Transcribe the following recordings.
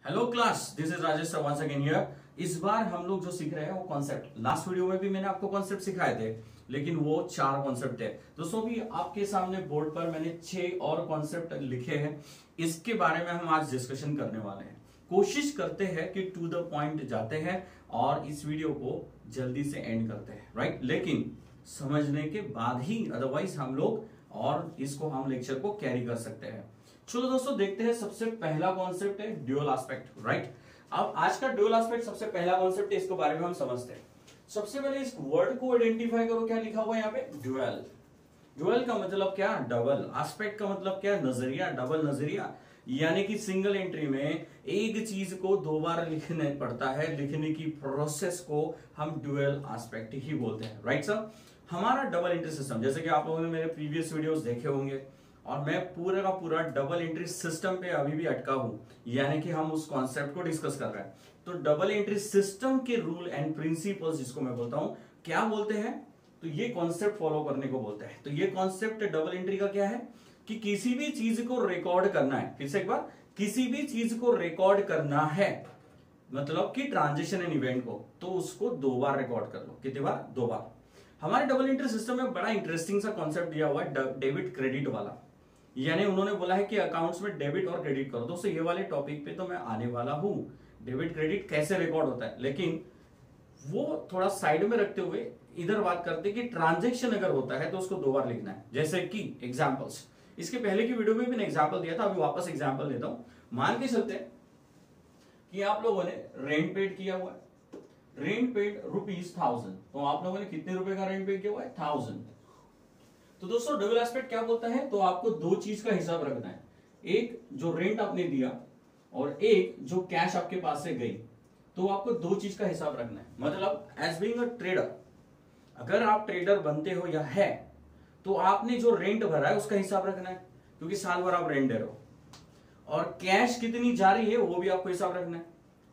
Hello class, this is Rajesh once again here. इस बार हम लोग जो सीख रहे हैं वो कॉन्सेप्ट, लास्ट वीडियो में भी मैंने आपको कॉन्सेप्ट सिखाए थे, लेकिन वो 4 कॉन्सेप्ट है। दोस्तों भी आपके सामने बोर्ड पर मैंने 6 और कॉन्सेप्ट लिखे हैं। इसके बारे में हम आज डिस्कशन करने वाले हैं। कोशिश करते हैं कि टू द पॉइंट जाते हैं और इस वीडियो को जल्दी से एंड करते हैं, राइट। लेकिन समझने के बाद ही, अदरवाइज हम लोग और इसको हम लेक्चर को कैरी कर सकते हैं। चलो दोस्तों देखते हैं। सबसे पहला कॉन्सेप्ट है ड्यूअल एस्पेक्ट, राइट। अब आज का ड्यूअल एस्पेक्ट सबसे पहला कॉन्सेप्ट है, इसके बारे में हम समझते हैं। सबसे पहले इस वर्ड को आइडेंटिफाई करो, क्या लिखा हुआ है यहाँ पे, ड्यूअल। ड्यूअल का मतलब क्या, डबल। एस्पेक्ट का मतलब क्या, नजरिया, डबल नजरिया। यानी कि सिंगल एंट्री में एक चीज को 2 बार लिखने पड़ता है। लिखने की प्रोसेस को हम ड्यूअल एस्पेक्ट ही बोलते हैं, राइट सर। हमारा डबल एंट्री सिस्टम, जैसे कि आप लोगों ने मेरे प्रीवियस वीडियोस देखे होंगे, और मैं पूरा का पूरा डबल एंट्री सिस्टम पे अभी भी अटका हूं, यानी कि हम उस कॉन्सेप्ट को डिस्कस कर रहे हैं। तो डबल एंट्री सिस्टम के रूल एंड प्रिंसिपल्स, जिसको मैं बोलता हूं, क्या बोलते हैं, तो ये कॉन्सेप्ट फॉलो करने को बोलते हैं। तो ये कॉन्सेप्ट डबल एंट्री का क्या है कि किसी भी चीज को रिकॉर्ड करना है। फिर से एक बार, किसी भी चीज को रिकॉर्ड करना है, मतलब कि ट्रांजेक्शन एंड इवेंट को, तो उसको 2 बार रिकॉर्ड कर लो। कितनी बार, 2 बार। हमारे डबल एंट्री सिस्टम में बड़ा इंटरेस्टिंग सा कॉन्सेप्ट दिया हुआ है, डेबिट क्रेडिट वाला। यानी उन्होंने बोला है कि अकाउंट्स में डेबिट और क्रेडिट करो। दोस्तों ये वाले टॉपिक पे तो मैं आने वाला हूं, डेबिट क्रेडिट कैसे रिकॉर्ड होता है, लेकिन वो थोड़ा साइड में रखते हुए इधर बात करते कि ट्रांजैक्शन अगर होता है तो उसको 2 बार लिखना है। जैसे कि एग्जांपल्स, इसके पहले की वीडियो में भी मैंने एग्जांपल दिया था, अभी वापस एग्जांपल देता हूं। मान के चलते हैं कि आप लोगों ने रेंट पेड किया हुआ है, रेंट पेड ₹1000। तो आप लोगों ने कितने रुपए का रेंट पेड किया हुआ है, 1000। तो दोस्तों डबल एस्पेक्ट क्या बोलता है, तो आपको 2 चीज का हिसाब रखना है। एक जो रेंट आपने दिया और एक जो कैश आपके पास से गई, तो आपको 2 चीज का हिसाब रखना है। मतलब एज बीइंग अ ट्रेडर, अगर आप ट्रेडर बनते हो या है, तो आपने जो रेंट भरा है उसका हिसाब रखना है, क्योंकि साल भर आप रेंट दे रहे हो। और कैश कितनी जा रही है वो भी आपको हिसाब रखना है।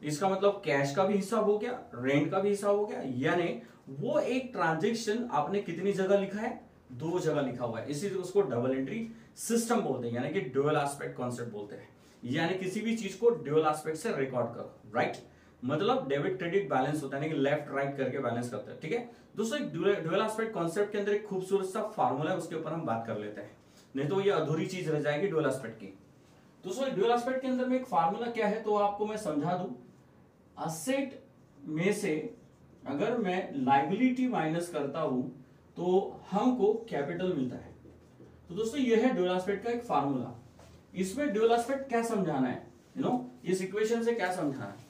इसका मतलब कैश का भी हिसाब हो गया, रेंट का भी हिसाब हो गया। यानी वो एक ट्रांजेक्शन आपने कितनी जगह लिखा है, 2 जगह लिखा हुआ है। इसी उसको डबल एंट्री सिस्टम बोलते हैं, यानी कि ड्यूअल एस्पेक्ट कॉन्सेप्ट बोलते हैं। यानी किसी भी चीज को ड्यूअल एस्पेक्ट से रिकॉर्ड करो, राइट। मतलब डेबिट क्रेडिट बैलेंस होता है, लेफ्ट राइट करके बैलेंस करते हैं, ठीक है। दोस्तों एक ड्यूअल एस्पेक्ट कॉन्सेप्ट के अंदर एक खूबसूरत सा फार्मूला है, उसके ऊपर हम बात कर लेते हैं, नहीं तो ये अधूरी चीज रह जाएगी ड्यूअल एस्पेक्ट की। दोस्तों ड्यूअल एस्पेक्ट के अंदर में एक फार्मूला क्या है, तो आपको मैं समझा दूं। असेट में से अगर मैं लायबिलिटी माइनस करता हूं तो हमको कैपिटल मिलता है। तो दोस्तों ये है ड्यूअल एस्पेक्ट का एक फार्मूला। इसमें ड्यूअल एस्पेक्ट क्या समझाना है, इस इक्वेशन से क्या समझाना है,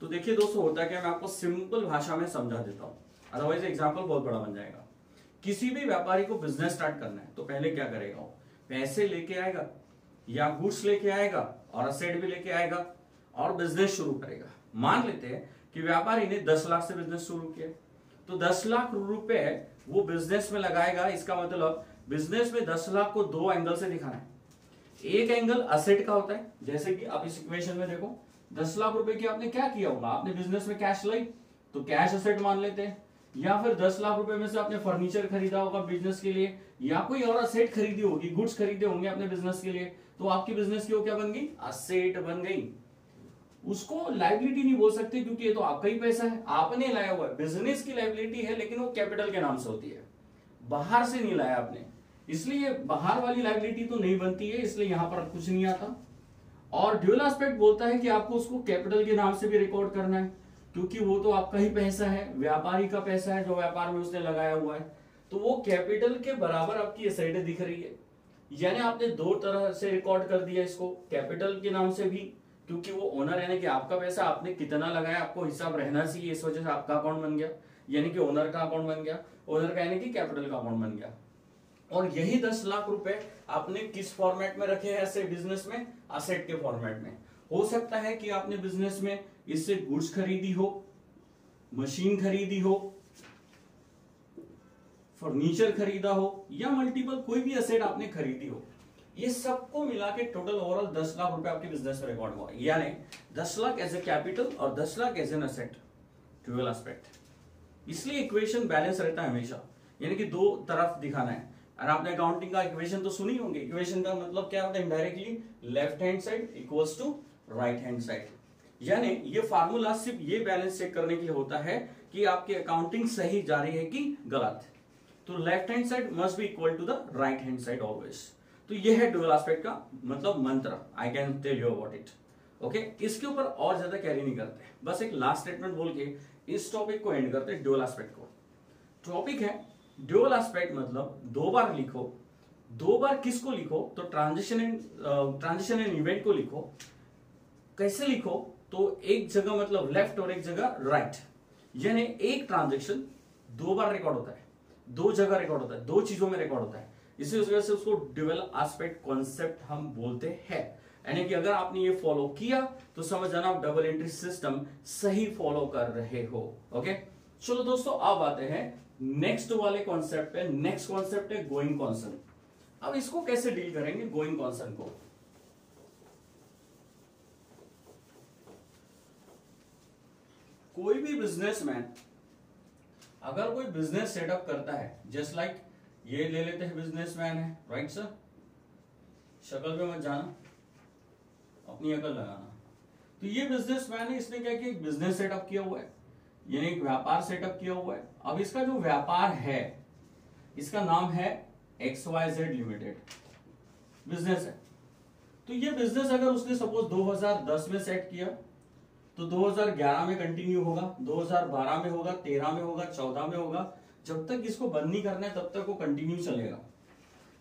तो देखिए दोस्तों होता है क्या, मैं आपको सिंपल भाषा में समझा देता हूं, अदरवाइज एग्जांपल बहुत बड़ा बन जाएगा। किसी भी व्यापारी को बिजनेस स्टार्ट करना है तो पहले क्या करेगा, वो पैसे लेके आएगा या गुड्स लेके आएगा और असेट भी लेके आएगा और बिजनेस शुरू करेगा। मान लेते हैं कि व्यापारी ने 10 लाख से बिजनेस शुरू किया, तो 10 लाख रुपए वो बिजनेस में लगाएगा। इसका मतलब बिजनेस में 10 लाख को 2 एंगल से दिखाना है। एक एंगल असेट का होता है, जैसे कि आप इस इक्वेशन में देखो, 10 लाख रुपए की आपने क्या किया होगा, आपने बिजनेस में कैश लाई तो कैश असेट मान लेते हैं। या फिर 10 लाख रुपए में से आपने फर्नीचर खरीदा होगा बिजनेस के लिए, या कोई और असेट खरीदी होगी, गुड्स खरीदे होंगे अपने बिजनेस के लिए, तो आपकी बिजनेस की वो क्या बन गई, असेट बन गई। उसको लायबिलिटी नहीं बोल सकते, क्योंकि ये तो आपका ही पैसा है, आपने लाया हुआ है। बिजनेस की लायबिलिटी है, लेकिन वो कैपिटल के नाम से होती है, बाहर से नहीं लाया आपने, इसलिए बाहर वाली लायबिलिटी तो नहीं बनती है, इसलिए यहां पर कुछ नहीं आता। और ड्यूअल एस्पेक्ट बोलता है कि आपको उसको कैपिटल के नाम से भी रिकॉर्ड करना है, क्योंकि वो तो आपका ही पैसा है, व्यापारी का पैसा है जो व्यापार में उसने लगाया हुआ है, तो वो कैपिटल के बराबर आपकी एसेट दिख रही है। यानी आपने 2 तरह से रिकॉर्ड कर दिया इसको, कैपिटल के नाम से भी, क्योंकि वो ओनर यानी कि आपका पैसा, आपने कितना लगाया आपको हिसाब रहना चाहिए, इस वजह से आपका अकाउंट बन गया, यानी कि ओनर का अकाउंट बन गया, ओनर का यानी कि कैपिटल का अकाउंट बन गया। और यही 10 लाख रुपए आपने किस फॉर्मेट में रखे हैं ऐसे बिजनेस में, असेट के फॉर्मेट में। हो सकता है कि आपने बिजनेस में इससे गुड्स खरीदी हो, मशीन खरीदी हो, फर्नीचर खरीदा हो, या मल्टीपल कोई भी असेट आपने खरीदी हो, ये सबको मिला के टोटल ओवरऑल 10 लाख रुपए आपके बिजनेस में रिकॉर्ड हुआ। यानी 10 लाख एज ए कैपिटल और 10 lakh as an asset, dual aspect. इसलिए इक्वेशन बैलेंस रहता है हमेशा, यानी कि 2 तरफ दिखाना है। और आपने अकाउंटिंग का इक्वेशन तो सुनी होंगे। इक्वेशन का मतलब क्या होता है, indirectly left hand side equals to right hand side, यानी ये फार्मूला सिर्फ ये बैलेंस चेक करने के लिए होता है कि आपकी अकाउंटिंग सही जा रही है कि गलत। तो left hand side must be equal to the right hand side always. तो ये है ड्यूअल एस्पेक्ट का मतलब मंत्र, I can tell you about it. Okay, इसके ऊपर और ज्यादा कैरी नहीं करते, बस एक लास्ट स्टेटमेंट बोल के इस टॉपिक को एंड करते हैं। ड्यूअल एस्पेक्ट को टॉपिक है ड्यूअल एस्पेक्ट मतलब दो बार लिखो। दो बार किसको लिखो? तो ट्रांजिशन एंड इवेंट को लिखो। कैसे लिखो? तो एक जगह मतलब लेफ्ट और एक जगह राइट, यानी एक ट्रांजेक्शन दो बार रिकॉर्ड होता है, दो जगह रिकॉर्ड होता है, दो चीजों में रिकॉर्ड होता है। इसी वजह से उसको ड्यूअल एस्पेक्ट कॉन्सेप्ट हम बोलते हैं। यानी कि अगर आपने ये फॉलो किया तो समझ जाना आप डबल एंट्री सिस्टम सही फॉलो कर रहे हो। ओके, चलो दोस्तों अब आते हैं नेक्स्ट वाले कॉन्सेप्ट पे। नेक्स्ट कॉन्सेप्ट है गोइंग कॉन्सर्न। अब इसको कैसे डील करेंगे गोइंग कॉन्सर्न को? कोई भी बिजनेसमैन अगर कोई बिजनेस सेटअप करता है, जस्ट लाइक ये ले लेते हैं बिजनेसमैन है, राइट सर, शक्ल पे मत जाना, अपनी अकल लगाना। तो ये बिजनेसमैन है, इसने क्या किया? बिजनेस सेटअप किया हुआ है, यानी एक व्यापार सेटअप किया हुआ है। अब इसका जो व्यापार है इसका नाम है XYZ लिमिटेड बिजनेस है। तो ये बिजनेस अगर उसने सपोज 2010 में सेट किया तो 2011 में कंटिन्यू होगा, 2012 में होगा, 13 में होगा, 14 में होगा, जब तक इसको बंद नहीं करना है तब तक वो कंटिन्यू चलेगा।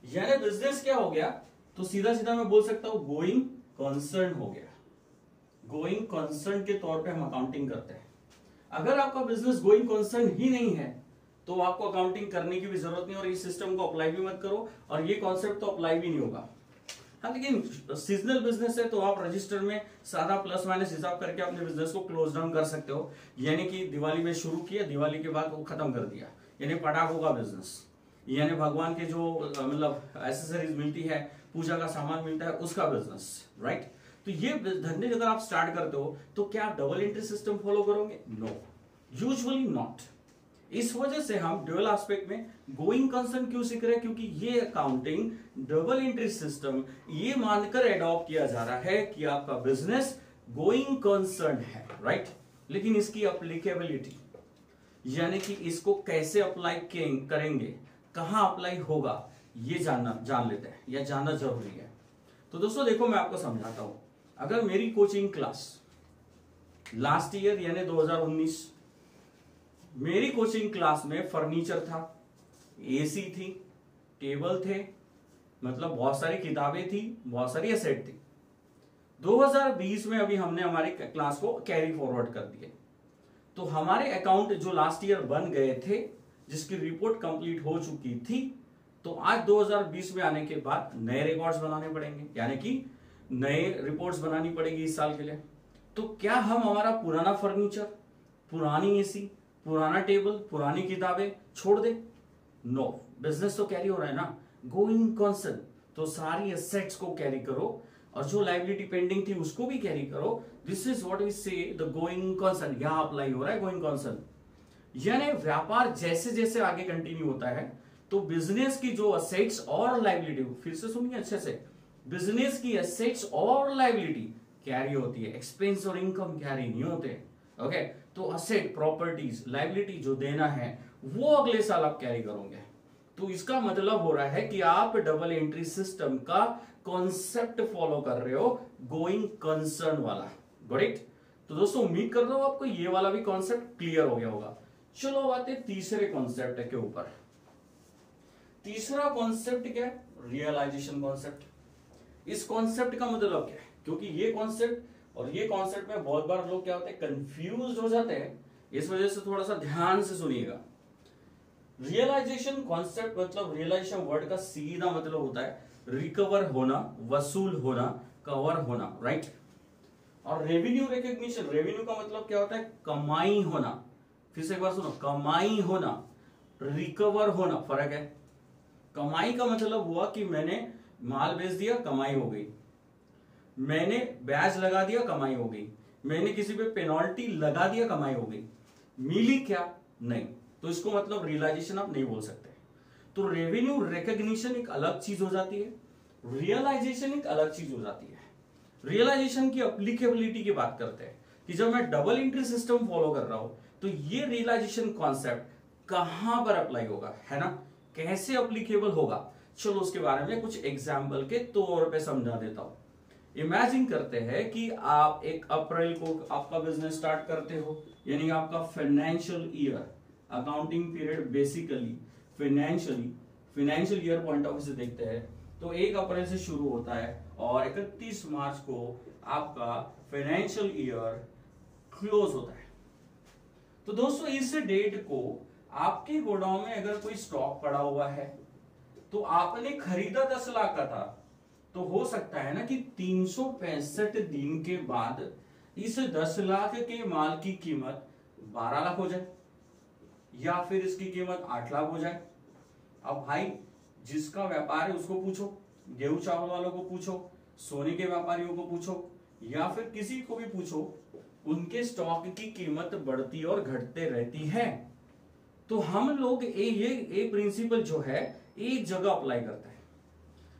यानी बिजनेस क्या हो गया? तो सीधा सीधा मैं बोल सकता हूं गोइंग कंसर्न हो गया। गोइंग कंसर्न के तौर पे हम अकाउंटिंग करते हैं। अगर आपका बिजनेस गोइंग कंसर्न ही नहीं है तो आपको अकाउंटिंग करने की भी जरूरत नहीं, और इस सिस्टम को अप्लाई भी मत करो, और ये कॉन्सेप्ट तो अप्लाई भी नहीं होगा। हाँ, लेकिन सीजनल बिजनेस है तो आप रजिस्टर में सादा प्लस माइनस हिसाब करके अपने बिजनेस को क्लोज डाउन कर सकते हो। यानी कि दिवाली में शुरू किया, दिवाली के बाद वो खत्म कर दिया, यानी पटाखों का बिजनेस, यानी भगवान के जो मतलब एसेसरीज मिलती है, पूजा का सामान मिलता है, उसका बिजनेस, राइट। तो ये धंधे अगर आप स्टार्ट करते हो तो क्या आप डबल एंट्री सिस्टम फॉलो करोगे? No, usually not. इस वजह से हम ड्यूअल एस्पेक्ट में गोइंग कंसर्न क्यों सीख रहे हैं? क्योंकि ये अकाउंटिंग डबल एंट्री सिस्टम ये मानकर एडॉप्ट किया जा रहा है कि आपका बिजनेस गोइंग कंसर्न है, राइट। लेकिन इसकी अप्लीकेबिलिटी यानी कि इसको कैसे अप्लाई करेंगे, कहां अप्लाई होगा, ये जान लेते हैं या जानना जरूरी है। तो दोस्तों देखो, मैं आपको समझाता हूं। अगर मेरी कोचिंग क्लास लास्ट ईयर यानी 2019 मेरी कोचिंग क्लास में फर्नीचर था, एसी थी, टेबल थे, मतलब बहुत सारी किताबें थी, बहुत सारी एसेट थी। 2020 में अभी हमने हमारी क्लास को कैरी फॉरवर्ड कर दिए, तो हमारे अकाउंट जो लास्ट ईयर बन गए थे, जिसकी रिपोर्ट कंप्लीट हो चुकी थी, तो आज 2020 में आने के बाद नए रिकॉर्ड्स बनाने पड़ेंगे, यानी कि नए रिपोर्ट्स बनानी पड़ेगी इस साल के लिए। तो क्या हम हमारा पुराना फर्नीचर, पुरानी एसी, पुराना टेबल, पुरानी किताबें छोड़ दे? नो, बिजनेस तो कैरी हो रहा है ना, गोइंग कंसर्न। तो सारी एसेट्स को कैरी करो और जो लायबिलिटी पेंडिंग थी उसको भी कैरी करो। दिस इज व्हाट वी से द गोइंग कंसर्न। यहां अप्लाई हो रहा है गोइंग कंसर्न। यानी व्यापार जैसे जैसे आगे कंटिन्यू होता है तो बिजनेस की जो एसेट्स और लायबिलिटी, फिर से सुनिए अच्छे से, बिजनेस की एसेट्स और लायबिलिटी कैरी होती है, एक्सपेंस और इनकम कैरी नहीं होते। ओके, तो एसेट, प्रॉपर्टीज, लायबिलिटी जो देना है वो अगले साल आप कैरी करोगे। तो इसका मतलब हो रहा है कि आप डबल एंट्री सिस्टम का कॉन्सेप्ट फॉलो कर रहे हो, गोइंग कंसर्न वाला। Got it? तो दोस्तों उम्मीद कर रहा हूं आपको ये वाला भी कॉन्सेप्ट क्लियर हो गया होगा। चलो आते तीसरे कॉन्सेप्ट के ऊपर। तीसरा कॉन्सेप्ट क्या है? Realisation concept. इस कॉन्सेप्ट का मतलब क्या है? क्योंकि ये कॉन्सेप्ट और ये कॉन्सेप्ट में बहुत बार लोग क्या होते हैं, कंफ्यूज हो जाते हैं, इस वजह से थोड़ा सा ध्यान से सुनिएगा। रियलाइजेशन कॉन्सेप्ट मतलब रियलाइजेशन वर्ड का सीधा मतलब होता है रिकवर होना, वसूल होना, कवर होना, राइट। और रेवेन्यू रिकॉग्निशन, रेवेन्यू का मतलब क्या होता है? कमाई होना। फिर से एक बार सुनो, कमाई होना, रिकवर होना, फर्क है। कमाई का मतलब हुआ कि मैंने माल बेच दिया, कमाई हो गई। मैंने ब्याज लगा दिया, कमाई हो गई। मैंने किसी पे पेनल्टी लगा दिया, कमाई हो गई। मिली क्या? नहीं। तो इसको मतलब रियलाइजेशन आप नहीं बोल सकते। तो रेवेन्यू रिकॉग्निशन एक अलग चीज हो जाती है, रियलाइजेशन एक अलग चीज हो जाती है। रियलाइजेशन की एप्लीकेबिलिटी की बात करते हैं। कि जब मैं डबल एंट्री सिस्टम फॉलो कर रहा हूं तो ये रियलाइजेशन कॉन्सेप्ट कहां पर अप्लाई होगा, है ना, कैसे अप्लीकेबल होगा। चलो उसके बारे में कुछ एग्जाम्पल के तौर पे समझा देता हूं। इमेजिन करते हैं कि आप 1 अप्रैल को आपका बिजनेस स्टार्ट करते हो, यानी आपका financial year, accounting period basically financial year point of view से देखते हैं तो 1 अप्रैल से शुरू होता है और 31 मार्च को आपका फाइनेंशियल ईयर क्लोज होता है। तो दोस्तों इस डेट को आपके गोडाउन में अगर कोई स्टॉक पड़ा हुआ है तो आपने खरीदा 10 लाख का था, तो हो सकता है ना कि 365 दिन के बाद इस 10 लाख के माल की कीमत 12 लाख हो जाए या फिर इसकी कीमत 8 लाख हो जाए। अब भाई जिसका व्यापार है उसको पूछो, गेहूं चावल वालों को पूछो, सोने के व्यापारियों को पूछो या फिर किसी को भी पूछो, उनके स्टॉक की कीमत बढ़ती और घटते रहती है। तो हम लोग ये प्रिंसिपल जो है एक जगह अप्लाई करते हैं।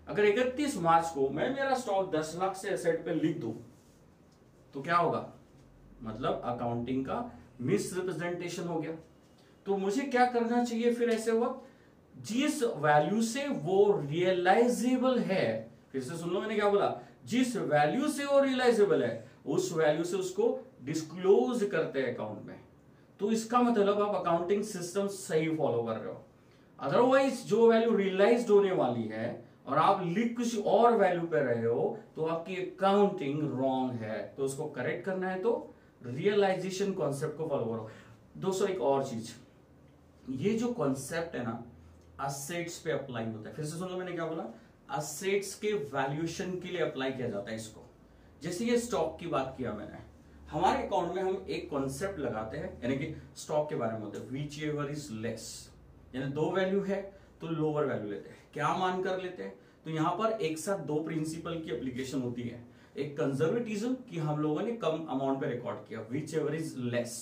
अगर 31 मार्च को मैं मेरा स्टॉक 10 लाख से एसेट पे लिख दूं तो क्या होगा, मतलब अकाउंटिंग का मिस रिप्रेजेंटेशन हो गया। तो मुझे क्या करना चाहिए फिर ऐसे वक्त, जिस वैल्यू से वो रियलाइजेबल है, फिर से सुन लो मैंने क्या बोला, जिस वैल्यू से वो रियलाइजेबल है उस वैल्यू से उसको डिस्क्लोज करते हैं अकाउंट में। तो इसका मतलब आप अकाउंटिंग सिस्टम सही फॉलो कर रहे हो। अदरवाइज जो वैल्यू रियलाइज्ड होने वाली है और आप लिख कुछ और वैल्यू पे रहे हो तो आपकी अकाउंटिंग रॉन्ग है। तो उसको करेक्ट करना है तो रियलाइजेशन कॉन्सेप्ट को फॉलो करो। दोस्तों एक और चीज, ये जो कॉन्सेप्ट है ना असेट्स पे अप्लाई होता है। फिर से सुनो मैंने क्या बोला, असेट्स के वैल्यूएशन के लिए अप्लाई किया जाता है इसको। जैसे ये स्टॉक की बात किया मैंने, हमारे अकाउंट में हम एक कॉन्सेप्ट लगाते हैं, यानी कि स्टॉक के बारे में होता है विच एवर इज लेस, यानी 2 वैल्यू है तो लोअर वैल्यू लेते हैं। क्या मान कर लेते हैं, तो यहां पर एक साथ 2 प्रिंसिपल की एप्लीकेशन होती है। एक कंजर्वेटिज्म कि हम लोगों ने कम अमाउंट पे रिकॉर्ड किया, विच एवर इज लेस।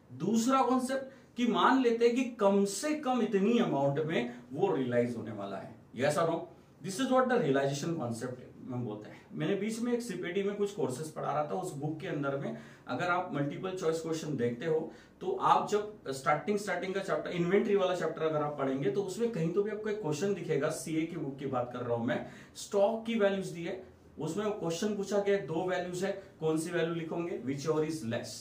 दूसरा कॉन्सेप्ट कि मान लेते हैं कि कम से कम इतनी अमाउंट में वो रियलाइज होने वाला है। यस और no, this is what the realization concept हम बोलते हैं। मैंने बीच में एक सीपीटी में कुछ कोर्सेज पढ़ा रहा था, उस बुक के अंदर में अगर आप मल्टीपल चॉइस क्वेश्चन देखते हो तो आप जब स्टार्टिंग का चैप्टर, इन्वेंट्री वाला चैप्टर अगर आप पढ़ेंगे तो उसमें कहीं तो भी आपको एक क्वेश्चन दिखेगा, सीए की बुक की बात कर रहा हूं मैं, स्टॉक की वैल्यूज दी है, उसमें क्वेश्चन पूछा गया 2 वैल्यूज है, कौन सी वैल्यू लिखोगे, विच एवर इज लेस,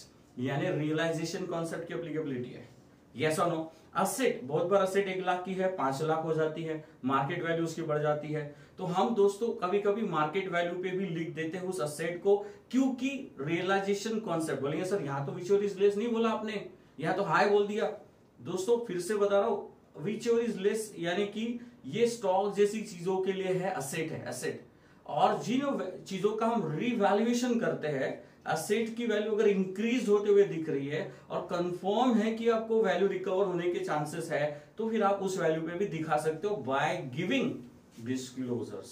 यानी रियलाइजेशन कॉन्सेप्ट की एप्लीकेबिलिटी है। यस और नो, असेट बहुत बार असेट 1 लाख की है 5 लाख हो जाती है, मार्केट वैल्यू उसकी बढ़ जाती है। तो हम दोस्तों कभी कभी मार्केट वैल्यू पे भी लिख देते हैं उस असेट को, क्योंकि रियलाइजेशन कॉन्सेप्ट। बोलेंगे सर यहाँ तो विच एवर इज लेस नहीं बोला आपने, यहाँ तो हाई बोल दिया। दोस्तों फिर से बता रहा हूं, विच एवर इज लेस यानी कि ये स्टॉक जैसी चीजों के लिए है, असेट है असेट। और जिन चीजों का हम रिवैल्यूएशन करते हैं, असेट की वैल्यू अगर इंक्रीज होते हुए दिख रही है और कंफर्म है कि आपको वैल्यू रिकवर होने के चांसेस है, तो फिर आप उस वैल्यू पे भी दिखा सकते हो by giving disclosures,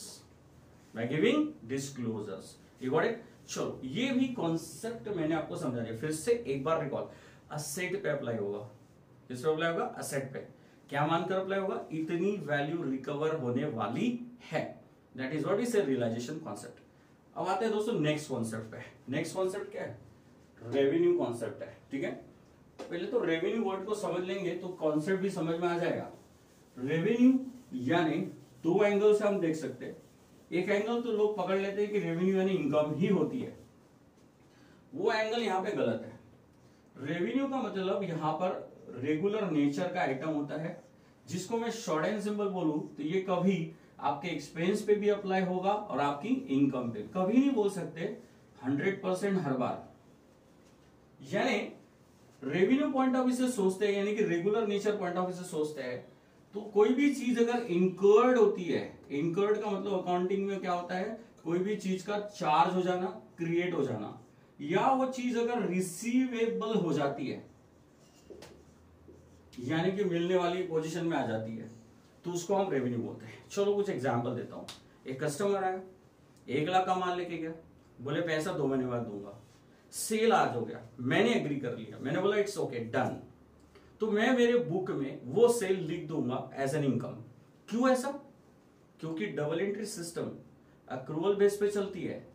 by giving disclosures. You got it. चलो ये भी कॉन्सेप्ट मैंने आपको समझा दिया, फिर से एक बार रिकॉल। असेट पे अप्लाई होगा, किस पे अप्लाई होगा, असेट पे। क्या मानकर अप्लाई होगा, इतनी वैल्यू रिकवर होने वाली है, that is what is a realization concept. अब आते हैं दोस्तों नेक्स्ट कॉन्सेप्ट पे। नेक्स्ट कॉन्सेप्ट क्या है, रेवेन्यू कॉन्सेप्ट है। ठीक है, पहले तो रेवेन्यू वर्ड को समझ लेंगे तो कॉन्सेप्ट भी समझ में आ जाएगा। रेवेन्यू यानी 2 एंगल से हम देख सकते हैं। एक एंगल तो लोग पकड़ लेते हैं कि रेवेन्यू यानी इनकम ही होती है, वो एंगल यहां पे गलत है। रेवेन्यू का मतलब यहां पर रेगुलर नेचर का आइटम होता है, जिसको मैं शॉर्ट एंड सिंपल बोलूं तो ये कभी आपके एक्सपेंस पे भी अप्लाई होगा और आपकी इनकम पे। कभी नहीं बोल सकते 100% हर बार। यानी रेवेन्यू पॉइंट ऑफ व्यू से सोचते हैं, यानी कि regular nature point of view से सोचते हैं, तो कोई भी चीज अगर इंकर्ड होती है, इंकर्ड का मतलब अकाउंटिंग में क्या होता है, कोई भी चीज का चार्ज हो जाना, क्रिएट हो जाना, या वो चीज अगर रिसीवेबल हो जाती है यानी कि मिलने वाली पोजीशन में आ जाती है, तो उसको हम रेवेन्यू बोलते हैं। चलो कुछ एग्जांपल देता हूं। एक कस्टमर आया, 1 लाख का माल लेके गया, बोले पैसा 2 महीने बाद दूंगा। सेल आज हो गया, मैंने एग्री कर लिया, मैंने बोला इट्स ओके डन, तो मैं मेरे बुक में वो सेल लिख दूंगा एज एन इनकम। क्यों ऐसा, क्योंकि double entry system accrual base पे चलती है।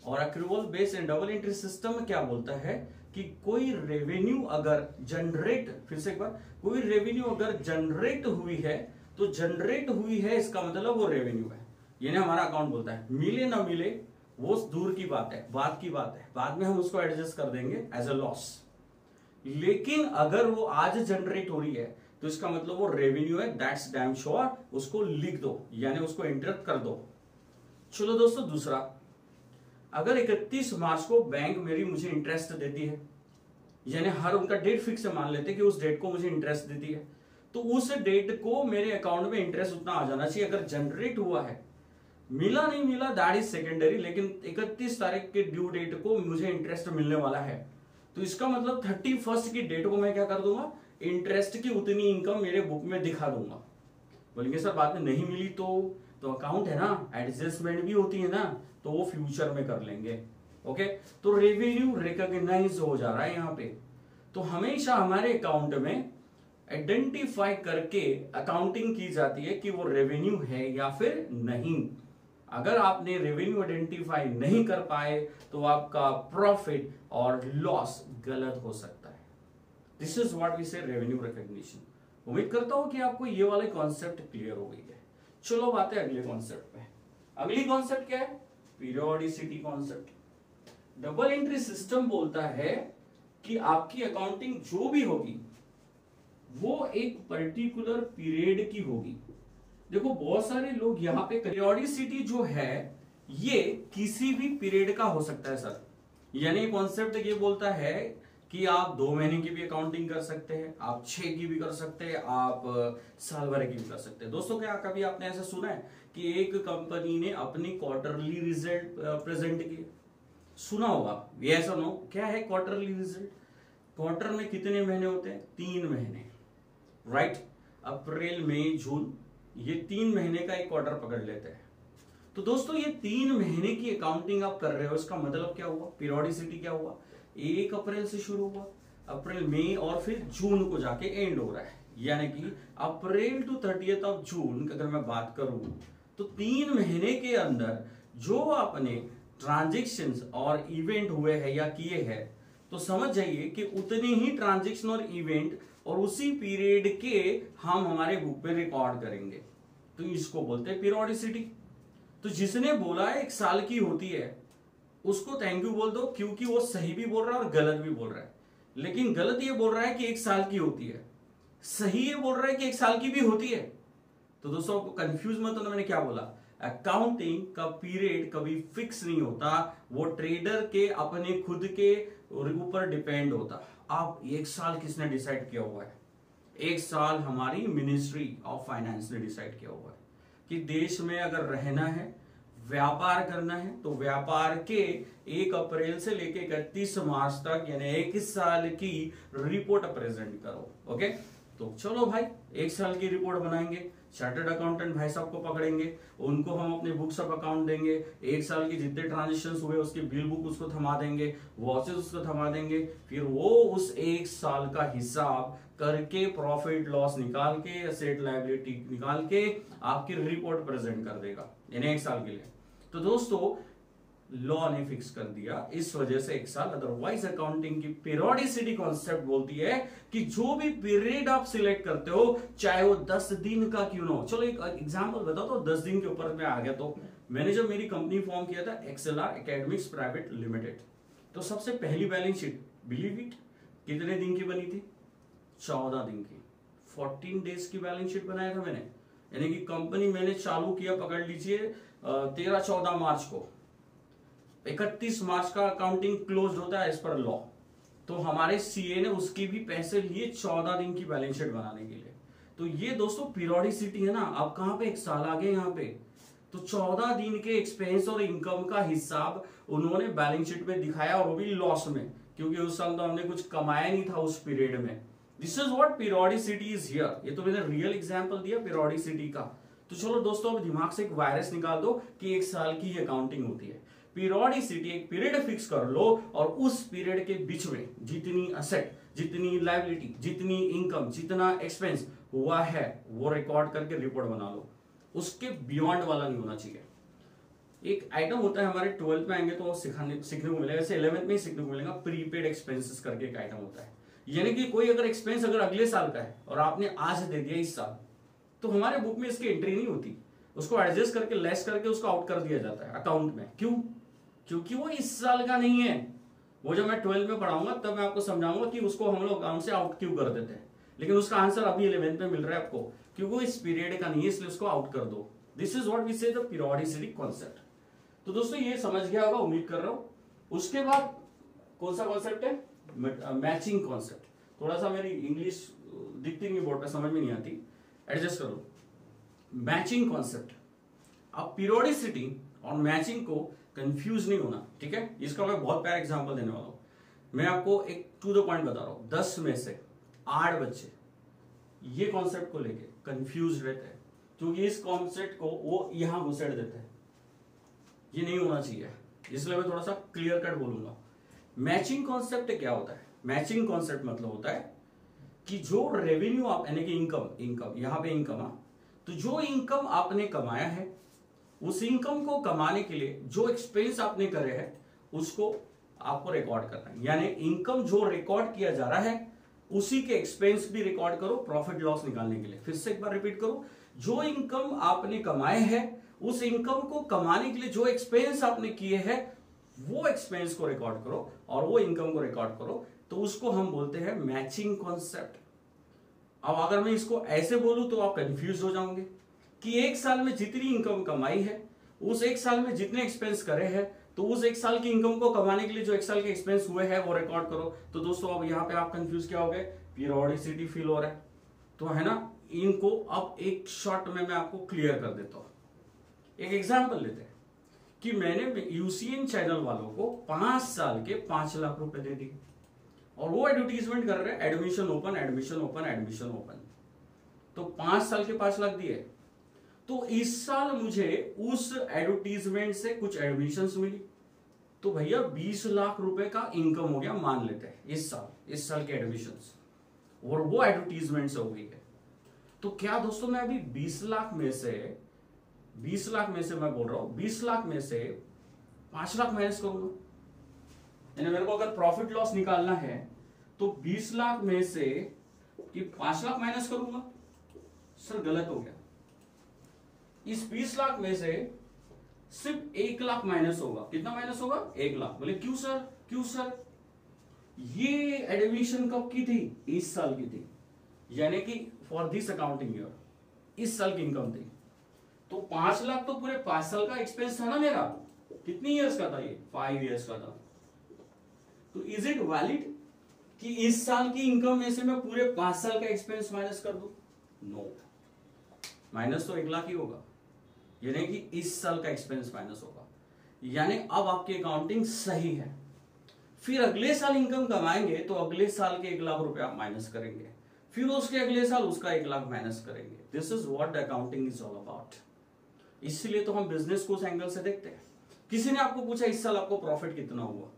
और accrual based and double entry system क्या बोलता है कि कोई रेवेन्यू अगर जनरेट, फिर से एक बार, कोई रेवेन्यू अगर जनरेट हुई है तो जनरेट हुई है इसका मतलब वो रेवेन्यू है, यानी हमारा अकाउंट बोलता है। मिले ना मिले वो दूर की बात है, बात की बात है, बाद में हम उसको एडजस्ट कर देंगे एज अ लॉस। लेकिन अगर वो आज जनरेट हो रही है तो इसका मतलब वो रेवेन्यू है, दैट्स डैम श्योर, उसको लिख दो यानी उसको एंटर कर दो। चलो दोस्तों, दूसरा, अगर 31 मार्च को बैंक मेरी मुझे इंटरेस्ट देती है, यानी हर उनका डेट फिक्स है, मान लेते हैं कि उस डेट को मुझे इंटरेस्ट देती है, तो उस डेट को मेरे अकाउंट में इंटरेस्ट उतना आ जाना चाहिए। अगर जनरेट हुआ है, मिला नहीं मिला दैट इज सेकेंडरी, लेकिन 31 तारीख के ड्यू डेट को मुझे इंटरेस्ट मिलने वाला है, तो इसका मतलब 31 की डेट को मैं क्या कर दूंगा, इंटरेस्ट की उतनी इनकम मेरे बुक में दिखा दूंगा। बोलेंगे सर बाद में नहीं मिली तो अकाउंट है ना, एडजस्टमेंट भी होती है ना, तो वो फ्यूचर में कर लेंगे। ओके, तो रेवेन्यू रिकॉग्नाइज हो जा रहा है यहाँ पे। तो हमेशा हमारे अकाउंट में आइडेंटिफाई करके अकाउंटिंग की जाती है कि वो रेवेन्यू है या फिर नहीं। अगर आपने रेवेन्यू आइडेंटिफाई नहीं कर पाए तो आपका प्रॉफिट और लॉस गलत हो सकता है। दिस इज व्हाट वी से रेवेन्यू रिकॉग्निशन। उम्मीद करता हूं कि आपको ये वाले कॉन्सेप्ट क्लियर हो गई है। चलो बात है अगले कॉन्सेप्ट पे। अगली कॉन्सेप्ट क्या है, periodicity concept. Double entry system बोलता है कि आपकी अकाउंटिंग जो भी होगी वो एक पर्टिकुलर पीरियड की होगी। देखो बहुत सारे लोग यहाँ पे, पीरियोडिसिटी जो है ये किसी भी पीरियड का हो सकता है सर, यानी कॉन्सेप्ट ये बोलता है कि आप 2 महीने की भी अकाउंटिंग कर सकते हैं, आप 6 की भी कर सकते हैं, आप साल भर की भी कर सकते हैं। दोस्तों क्या कभी आपने ऐसा सुना है कि एक कंपनी ने अपनी क्वार्टरली रिजल्ट प्रेजेंट किए? सुना होगा, ये ऐसा नो, क्या है क्वार्टरली रिजल्ट? क्वार्टर में कितने महीने होते हैं? 3 महीने, राइट? अप्रैल मई जून, ये 3 महीने का एक क्वार्टर पकड़ लेते हैं। तो दोस्तों ये 3 महीने की अकाउंटिंग आप कर रहे हो, इसका मतलब क्या हुआ, पीरियोडिसिटी क्या हुआ, 1 अप्रैल से शुरू हुआ, अप्रैल मई और फिर जून को जाके एंड हो रहा है, यानी कि अप्रैल टू 30th ऑफ जून अगर मैं बात करूं तो 3 महीने के अंदर जो आपने ट्रांजेक्शन्स और इवेंट हुए हैं या किए हैं, तो समझ जाइए कि उतने ही ट्रांजेक्शन और इवेंट और उसी पीरियड के हम हमारे बुक पे रिकॉर्ड करेंगे, तो इसको बोलते हैं पीरियोडिसिटी। तो जिसने बोला है 1 साल की होती है उसको थैंक यू बोल दो, क्योंकि वो सही भी बोल रहा है और गलत भी बोल रहा है। लेकिन गलत ये बोल रहा है कि 1 साल की होती है, सही ये बोल रहा है कि 1 साल की भी होती है। तो दोस्तों आपको कंफ्यूज मत होना, मैंने क्या बोला, अकाउंटिंग का पीरियड कभी फिक्स नहीं होता, वो ट्रेडर के अपने खुद के ऊपर डिपेंड होता। आप 1 साल किसने डिसाइड किया हुआ है? 1 साल हमारी मिनिस्ट्री ऑफ फाइनेंस ने डिसाइड किया हुआ है कि देश में अगर रहना है, व्यापार करना है, तो व्यापार के 1 अप्रैल से लेके 31 मार्च तक यानी 1 साल की रिपोर्ट प्रेजेंट करो। ओके, तो चलो भाई 1 साल की रिपोर्ट बनाएंगे, चार्टर्ड अकाउंटेंट भाई साहब को पकड़ेंगे, उनको हम अपने बुक्स ऑफ अकाउंट देंगे, 1 साल की जितने ट्रांजेक्शन हुए उसकी बिल बुक उसको थमा देंगे, वॉचेस उसको थमा देंगे, फिर वो उस 1 साल का हिसाब करके प्रॉफिट लॉस निकाल के, एसेट लायबिलिटी निकाल के आपकी रिपोर्ट प्रेजेंट कर देगा, यानी 1 साल के लिए। तो दोस्तों लॉ ने फिक्स कर दिया, इस वजह से 1 साल। अदरवाइज अकाउंटिंग की पीरियोडिसिटी कॉन्सेप्ट बोलती है कि जो भी पीरियड आप सिलेक्ट करते हो, चाहे वो 10 दिन का क्यों ना हो। चलो एक एग्जांपल बताओ, तो 10 दिन के ऊपर में आ गया। तो मैंने जब मेरी कंपनी फॉर्म किया था एक्सएलआर एकेडमिक्स प्राइवेट लिमिटेड, तो सबसे पहली बैलेंस शीट, बिलीव इट, कितने दिन की बनी थी? 14 दिन की, 14 डेज की बैलेंस शीट बनाया था मैंने। यानी कि कंपनी मैंने चालू किया, पकड़ लीजिए 13-14 मार्च को, 31 मार्च का अकाउंटिंग क्लोज होता है एज पर लॉ। तो हमारे सीए ने उसकी भी पैसे लिए 14 दिन की बैलेंस शीट बनाने के लिए। तो ये दोस्तों पीरियोडिसिटी है ना। आप कहां पे 1 साल आगे यहाँ पे, तो 14 दिन के एक्सपेंस और इनकम का हिसाब उन्होंने बैलेंस शीट में दिखाया, और वो भी लॉस में, क्योंकि उस साल तो हमने कुछ कमाया नहीं था उस पीरियड में। This is what periodicity is here. ये तो मैंने रियल एग्जांपल दिया पीरियोडिसिटी का। तो चलो दोस्तों अब दिमाग से एक वायरस निकाल दो कि 1 साल की ही अकाउंटिंग होती है। पीरियोडिसिटी, एक पीरियड फिक्स कर लो और उस पीरियड के बीच में जितनी असेट, जितनी लायबिलिटी, जितनी इनकम, जितना एक्सपेंस हुआ है वो रिकॉर्ड करके रिपोर्ट बना लो। उसके बियॉन्ड वाला नहीं होना चाहिए। एक आइटम होता है हमारे 12th में आएंगे तो वो सीखने को मिलेगा, जैसे 11th में ही सीखने को मिलेगा, प्रीपेड एक्सपेंसेस करके एक आइटम होता है। यानी कि कोई अगर एक्सपेंस अगर अगले साल का है और आपने आज दे दिया इस साल, तो हमारे बुक में इसकी एंट्री नहीं होती, उसको एडजस्ट करके लेस करके उसको आउट कर दिया जाता है अकाउंट में। क्यों? क्योंकि वो इस साल का नहीं है। वो जब मैं 12th में पढ़ाऊंगा तब मैं आपको समझाऊंगा कि उसको हम लोग अकाउंट से आउट क्यों कर देते हैं, लेकिन उसका आंसर अभी 11th में मिल रहा है आपको, क्योंकि वो इस पीरियड का नहीं है, इसलिए उसको आउट कर दो। दिस इज व्हाट वी से द पीरियोडिसिटी कॉन्सेप्ट। तो दोस्तों ये समझ गया होगा, उम्मीद कर रहा हूं। उसके बाद कौन सा कॉन्सेप्ट है? Matching concept. थोड़ा सा मेरी इंग्लिश दिखती नहीं बोर्ड पे, समझ में नहीं आती, एडजस्ट करो। मैचिंग कॉन्सेप्ट, अब पीरियोडिसिटी और मैचिंग को कंफ्यूज नहीं होना, ठीक है। इसका मैं बहुत प्यारा एग्जांपल देने वाला हूं। मैं आपको एक टू द पॉइंट बता रहा हूं। 10 में से 8 बच्चे ये कॉन्सेप्ट को लेके कंफ्यूज रहते हैं, क्योंकि इस कॉन्सेप्ट को वो यहां घुसेड़ देते हैं। ये नहीं होना चाहिए, इसलिए मैं थोड़ा सा क्लियर कट बोलूंगा। मैचिंग कॉन्सेप्ट क्या होता है? मैचिंग कॉन्सेप्ट मतलब होता है कि जो रेवेन्यू आप, यानी कि इनकम यहां पे इनकम, तो जो इनकम आपने कमाया है उस इनकम को कमाने के लिए जो एक्सपेंस आपने करे हैं उसको आपको रिकॉर्ड करना है। यानी इनकम जो रिकॉर्ड किया जा रहा है उसी के एक्सपेंस भी रिकॉर्ड करो प्रॉफिट लॉस निकालने के लिए। फिर से एक बार रिपीट करो, जो इनकम आपने कमाए हैं उस इनकम को कमाने के लिए जो एक्सपेंस आपने किए हैं वो एक्सपेंस को रिकॉर्ड करो और वो इनकम को रिकॉर्ड करो, तो उसको हम बोलते हैं मैचिंग कॉन्सेप्ट। अब अगर मैं इसको ऐसे बोलूं तो आप कंफ्यूज हो जाओगे कि एक साल में जितनी इनकम कमाई है उस एक साल में जितने एक्सपेंस करे हैं, तो उस एक साल की इनकम को कमाने के लिए जो एक साल के एक्सपेंस हुए हैं वो रिकॉर्ड करो। तो दोस्तों अब यहां पे आप कंफ्यूज क्या हो गए? पीरियोडिसिटी फील हो रहा है, तो है ना। इनको अब एक शॉर्ट में मैं आपको क्लियर कर देता हूं। एक एग्जांपल लेते हैं कि मैंने यूसीएन चैनल वालों को 5 साल के 5 लाख रुपए दे दिए और वो एडवर्टीजमेंट कर रहे हैं admission open admission open admission open, तो 5 साल के 5 लाख दिए। तो इस साल मुझे उस एडवर्टीजमेंट से कुछ एडमिशंस मिली, तो भैया 20 लाख रुपए का इनकम हो गया, मान लेते हैं इस साल के एडमिशंस, और वो एडवर्टीजमेंट से हो गई है। तो क्या दोस्तों मैं अभी 20 लाख में से मैं बोल रहा हूं 20 लाख में से 5 लाख माइनस करूंगा? यानी मेरे को अगर प्रॉफिट लॉस निकालना है तो 20 लाख में से कि 5 लाख माइनस करूंगा? सर गलत हो गया। इस 20 लाख में से सिर्फ 1 लाख माइनस होगा। कितना माइनस होगा? 1 लाख। बोले क्यों सर? ये एडमिशन कब की थी? इस साल की थी, यानी कि फॉर दिस अकाउंटिंग ईयर इस साल की इनकम थी। तो 5 लाख तो पूरे 5 साल का एक्सपेंस था ना मेरा। कितनी ईयर्स का था ये? 5 ईयर्स का था। तो इज इट वैलिड कि इस साल की इनकम में से मैं पूरे 5 साल का एक्सपेंस माइनस कर दूं? नो, माइनस तो 1 लाख ही होगा, यानी कि इस साल का एक्सपेंस माइनस होगा। यानी अब आपकी अकाउंटिंग सही है। फिर अगले साल इनकम कमाएंगे तो अगले साल के 1 लाख रुपए आप माइनस करेंगे, फिर उसके अगले साल उसका 1 लाख माइनस करेंगे। This is what the accounting is all about. इसलिए तो हम बिजनेस को उस एंगल से देखते हैं। किसी ने आपको पूछा इस साल आपको प्रॉफिट कितना हुआ,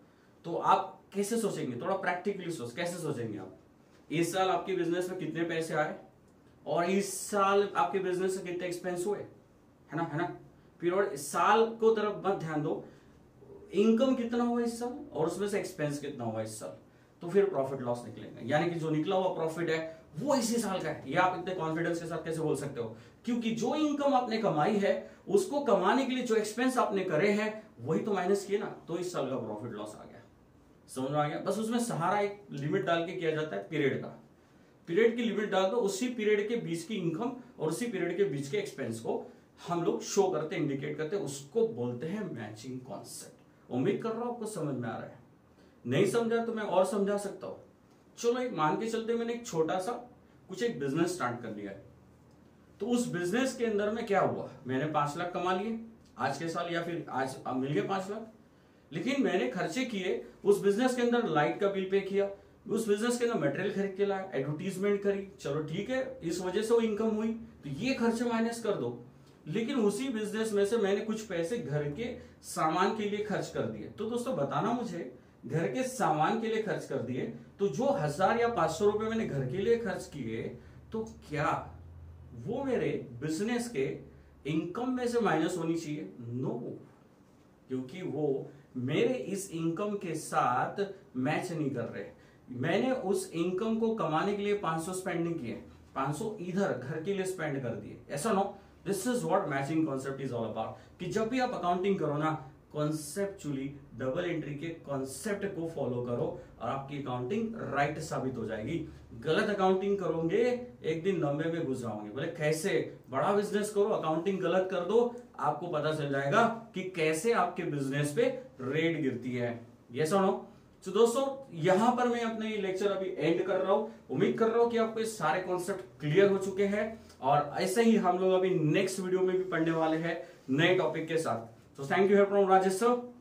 तो आप कैसे सोचेंगे? थोड़ा प्रैक्टिकली कैसे सोचेंगे आप? इस साल आपके बिजनेस में कितने पैसे आए और इस साल आपके बिजनेस में कितने एक्सपेंस हुए, है ना। फिर और साल को तरफ मत ध्यान दो, इनकम कितना हुआ इस साल और उसमें से एक्सपेंस कितना हुआ इस साल, तो फिर प्रॉफिट लॉस निकलेगा। यानी कि जो निकला हुआ प्रॉफिट है वो इसी साल का है। ये आप इतने कॉन्फिडेंस के साथ कैसे बोल सकते हो? क्योंकि जो इनकम आपने कमाई है उसको कमाने के लिए जो एक्सपेंस आपने करे हैं वही तो माइनस किए ना, तो इस साल का प्रॉफिट लॉस आ गया। समझ में आ गया? बस उसमें सहारा एक लिमिट डाल के किया जाता है पीरियड का। पीरियड की लिमिट डाल दो, उसी पीरियड के बीच की इनकम और उसी पीरियड के बीच के एक्सपेंस को हम लोग शो करते, इंडिकेट करते, उसको बोलते हैं मैचिंग कॉन्सेप्ट। उम्मीद कर रहा हूं आपको समझ में आ रहा है। नहीं समझा तो मैं और समझा सकता हूं। चलो एक मान के चलते मैंने एक छोटा सा एक बिजनेस स्टार्ट कर लिया है, तो उस बिजनेस के अंदर में क्या हुआ, मैंने 5 लाख कमा लिए आज के साल, या फिर आज मिल गए 5 लाख, लेकिन मैंने खर्चे किए उस बिजनेस के अंदर, लाइट का बिल पे किया, उस बिजनेस के अंदर मटेरियल खरीद के लाया, एडवर्टीजमेंट करी, चलो ठीक है, इस वजह से वो इनकम हुई, तो ये खर्चे माइनस कर दो। लेकिन उसी बिजनेस में से मैंने कुछ पैसे घर के सामान के लिए खर्च कर दिए। तो दोस्तों बताना मुझे, घर के सामान के लिए खर्च कर दिए, तो जो 1000 या 500 रुपए मैंने घर के लिए खर्च किए, तो क्या वो मेरे बिजनेस के इनकम में से माइनस होनी चाहिए? नो, क्योंकि वो मेरे इस इनकम के साथ मैच नहीं कर रहे। मैंने उस इनकम को कमाने के लिए 500 स्पेंड नहीं किए, 500 इधर घर के लिए स्पेंड कर दिए। ऐसा no, this is what matching concept is all about. कि जब भी आप अकाउंटिंग करो ना, कॉन्सेप्चुअली डबल एंट्री के कॉन्सेप्ट को फॉलो करो और आपकी अकाउंटिंग राइट साबित हो जाएगी। गलत अकाउंटिंग करोगे एक दिन 90 में घुस जाओगे। बोले कैसे? बड़ा बिजनेस करो, अकाउंटिंग गलत कर दो, आपको पता चल जाएगा कि कैसे आपके बिजनेस पे रेड गिरती है। ये सुनो। तो दोस्तों यहां पर मैं अपने ये लेक्चर अभी एंड कर रहा हूं। उम्मीद कर रहा हूं कि आपको ये सारे कॉन्सेप्ट क्लियर हो चुके हैं और ऐसे ही हम लोग अभी नेक्स्ट वीडियो में भी पढ़ने वाले हैं नए टॉपिक के साथ। So thank you here from Rajesh sir.